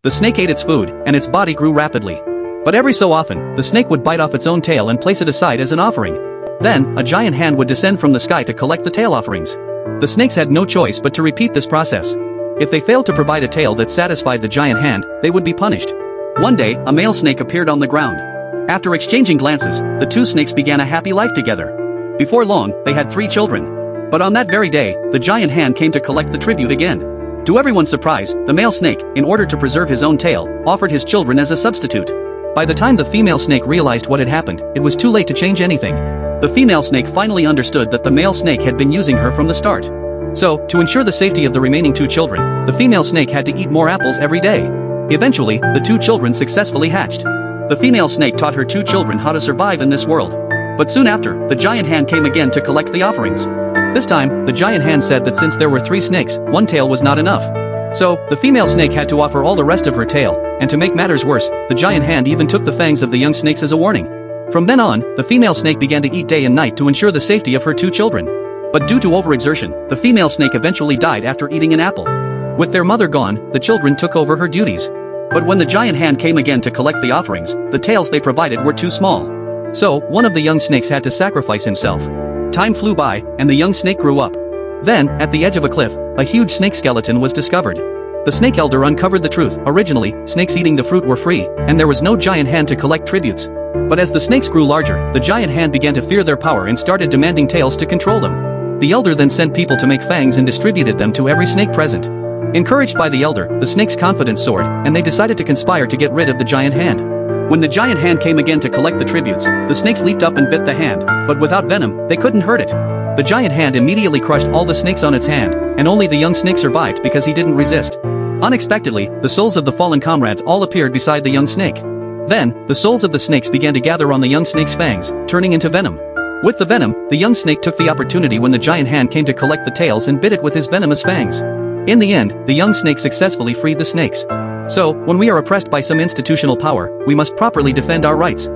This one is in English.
The snake ate its food, and its body grew rapidly. But every so often, the snake would bite off its own tail and place it aside as an offering. Then, a giant hand would descend from the sky to collect the tail offerings. The snakes had no choice but to repeat this process. If they failed to provide a tail that satisfied the giant hand, they would be punished. One day, a male snake appeared on the ground. After exchanging glances, the two snakes began a happy life together. Before long, they had 3 children. But on that very day, the giant hand came to collect the tribute again. To everyone's surprise, the male snake, in order to preserve his own tail, offered his children as a substitute. By the time the female snake realized what had happened, it was too late to change anything. The female snake finally understood that the male snake had been using her from the start. So, to ensure the safety of the remaining 2 children, the female snake had to eat more apples every day. Eventually, the 2 children successfully hatched. The female snake taught her 2 children how to survive in this world. But soon after, the giant hand came again to collect the offerings. This time, the giant hand said that since there were 3 snakes, 1 tail was not enough. So, the female snake had to offer all the rest of her tail, and to make matters worse, the giant hand even took the fangs of the young snakes as a warning. From then on, the female snake began to eat day and night to ensure the safety of her 2 children. But due to overexertion, the female snake eventually died after eating an apple. With their mother gone, the children took over her duties. But when the giant hand came again to collect the offerings, the tails they provided were too small. So, one of the young snakes had to sacrifice himself. Time flew by, and the young snake grew up. Then, at the edge of a cliff, a huge snake skeleton was discovered. The snake elder uncovered the truth. Originally, snakes eating the fruit were free, and there was no giant hand to collect tributes. But as the snakes grew larger, the giant hand began to fear their power and started demanding tails to control them. The elder then sent people to make fangs and distributed them to every snake present. Encouraged by the elder, the snake's confidence soared, and they decided to conspire to get rid of the giant hand. When the giant hand came again to collect the tributes, the snakes leaped up and bit the hand, but without venom, they couldn't hurt it. The giant hand immediately crushed all the snakes on its hand, and only the young snake survived because he didn't resist. Unexpectedly, the souls of the fallen comrades all appeared beside the young snake. Then, the souls of the snakes began to gather on the young snake's fangs, turning into venom. With the venom, the young snake took the opportunity when the giant hand came to collect the tails and bit it with his venomous fangs. In the end, the young snake successfully freed the snakes. So, when we are oppressed by some institutional power, we must properly defend our rights.